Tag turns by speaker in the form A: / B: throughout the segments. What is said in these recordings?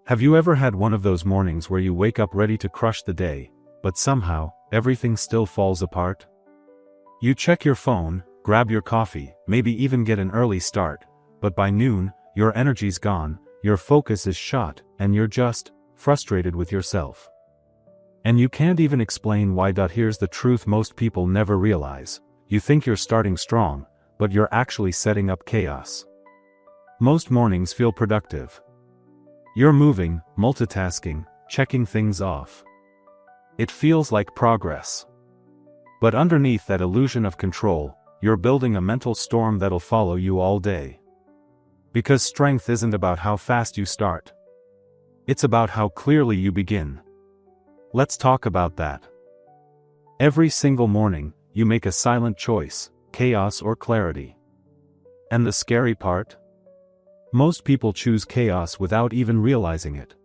A: Have you ever had one of those mornings where you wake up ready to crush the day, but somehow, everything still falls apart? You check your phone, grab your coffee, maybe even get an early start, but by noon, your energy's gone, your focus is shot, and you're just frustrated with yourself. And you can't even explain why. Here's the truth most people never realize. You think you're starting strong, but you're actually setting up chaos. Most mornings feel productive. You're moving, multitasking, checking things off. It feels like progress. But underneath that illusion of control, you're building a mental storm that'll follow you all day. Because strength isn't about how fast you start. It's about how clearly you begin. Let's talk about that. Every single morning, you make a silent choice, chaos or clarity. And the scary part? Most people choose chaos without even realizing it.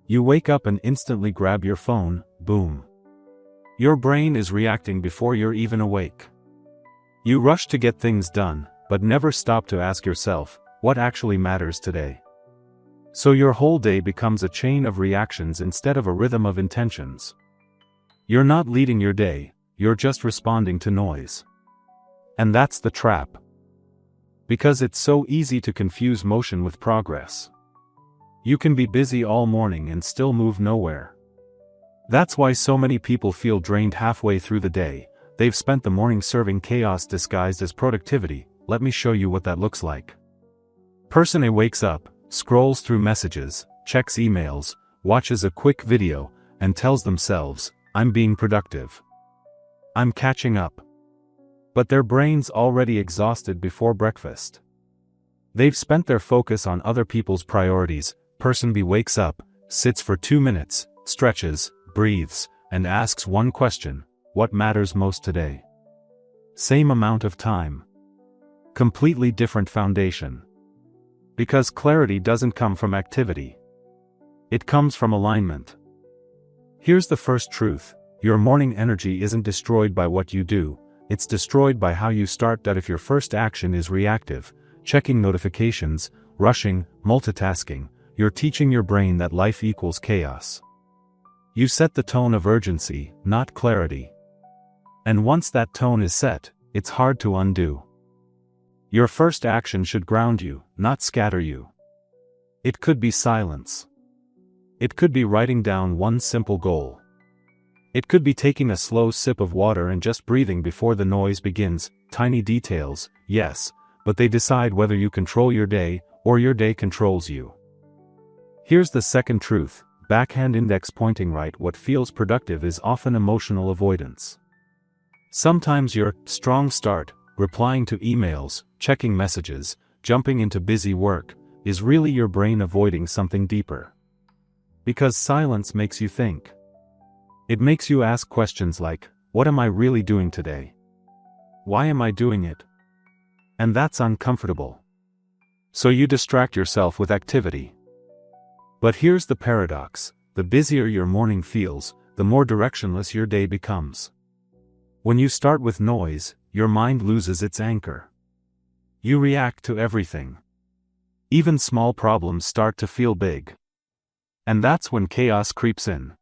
A: You wake up and instantly grab your phone, boom. Your brain is reacting before you're even awake. You rush to get things done, but never stop to ask yourself, what actually matters today? So your whole day becomes a chain of reactions instead of a rhythm of intentions. You're not leading your day, you're just responding to noise. And that's the trap. Because it's so easy to confuse motion with progress. You can be busy all morning and still move nowhere. That's why so many people feel drained halfway through the day. They've spent the morning serving chaos disguised as productivity. Let me show you what that looks like. Person A wakes up, scrolls through messages, checks emails, watches a quick video, and tells themselves, I'm being productive. I'm catching up. But their brain's already exhausted before breakfast. They've spent their focus on other people's priorities. Person B wakes up, sits for 2 minutes, stretches, breathes, and asks one question, what matters most today? Same amount of time. Completely different foundation. Because clarity doesn't come from activity. It comes from alignment. Here's the first truth, your morning energy isn't destroyed by what you do. It's destroyed by how you start. If your first action is reactive, checking notifications, rushing, multitasking, you're teaching your brain that life equals chaos. You set the tone of urgency, not clarity. And once that tone is set, it's hard to undo. Your first action should ground you, not scatter you. It could be silence. It could be writing down one simple goal. It could be taking a slow sip of water and just breathing before the noise begins. Tiny details, yes, but they decide whether you control your day, or your day controls you. Here's the second truth, backhand index pointing right. What feels productive is often emotional avoidance. Sometimes your strong start, replying to emails, checking messages, jumping into busy work, is really your brain avoiding something deeper. Because silence makes you think. It makes you ask questions like, what am I really doing today? Why am I doing it? And that's uncomfortable. So you distract yourself with activity. But here's the paradox, the busier your morning feels, the more directionless your day becomes. When you start with noise, your mind loses its anchor. You react to everything. Even small problems start to feel big. And that's when chaos creeps in.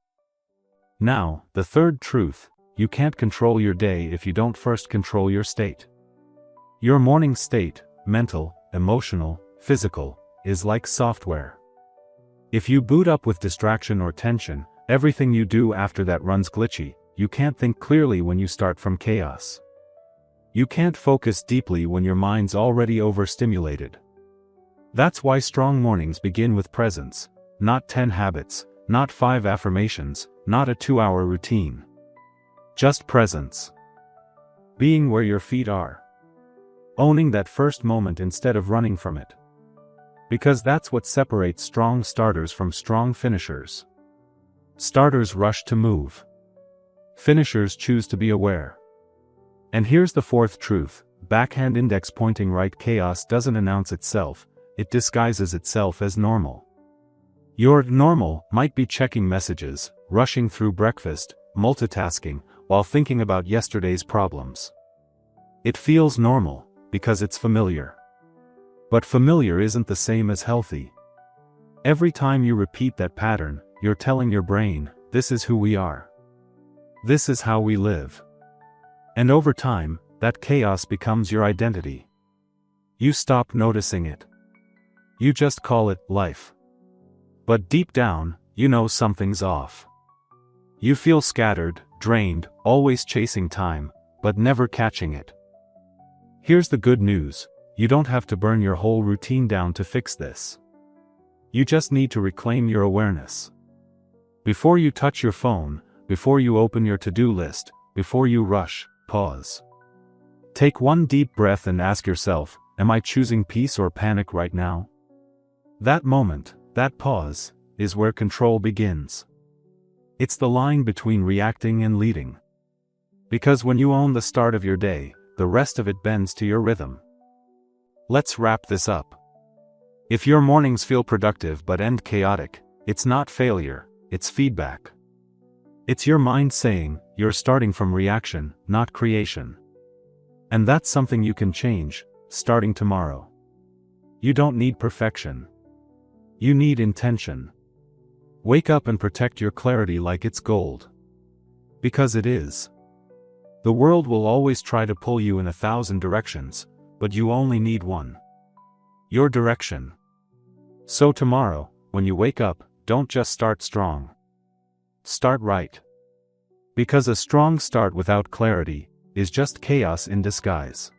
A: Now, the third truth, you can't control your day if you don't first control your state. Your morning state, mental, emotional, physical, is like software. If you boot up with distraction or tension, everything you do after that runs glitchy. You can't think clearly when you start from chaos. You can't focus deeply when your mind's already overstimulated. That's why strong mornings begin with presence, not 10 habits, not 5 affirmations, not a 2-hour routine. Just presence. Being where your feet are. Owning that first moment instead of running from it. Because that's what separates strong starters from strong finishers. Starters rush to move. Finishers choose to be aware. And here's the fourth truth, backhand index pointing right. Chaos doesn't announce itself, it disguises itself as normal. Your normal might be checking messages, rushing through breakfast, multitasking, while thinking about yesterday's problems. It feels normal, because it's familiar. But familiar isn't the same as healthy. Every time you repeat that pattern, you're telling your brain, this is who we are. This is how we live. And over time, that chaos becomes your identity. You stop noticing it. You just call it life. But deep down, you know something's off. You feel scattered, drained, always chasing time, but never catching it. Here's the good news: you don't have to burn your whole routine down to fix this. You just need to reclaim your awareness. Before you touch your phone, before you open your to-do list, before you rush, pause. Take one deep breath and ask yourself, am I choosing peace or panic right now? That moment, that pause, is where control begins. It's the line between reacting and leading. Because when you own the start of your day, the rest of it bends to your rhythm. Let's wrap this up. If your mornings feel productive but end chaotic, it's not failure, it's feedback. It's your mind saying, you're starting from reaction, not creation. And that's something you can change, starting tomorrow. You don't need perfection. You need intention. Wake up and protect your clarity like it's gold. Because it is. The world will always try to pull you in 1,000 directions, but you only need one. Your direction. So tomorrow, when you wake up, don't just start strong. Start right. Because a strong start without clarity is just chaos in disguise.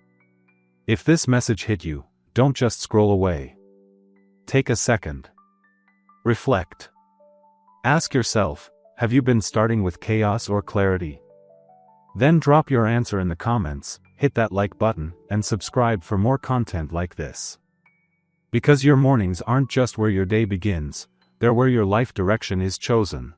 A: If this message hit you, don't just scroll away. Take a second. Reflect. Ask yourself, have you been starting with chaos or clarity? Then drop your answer in the comments, hit that like button, and subscribe for more content like this. Because your mornings aren't just where your day begins, they're where your life direction is chosen.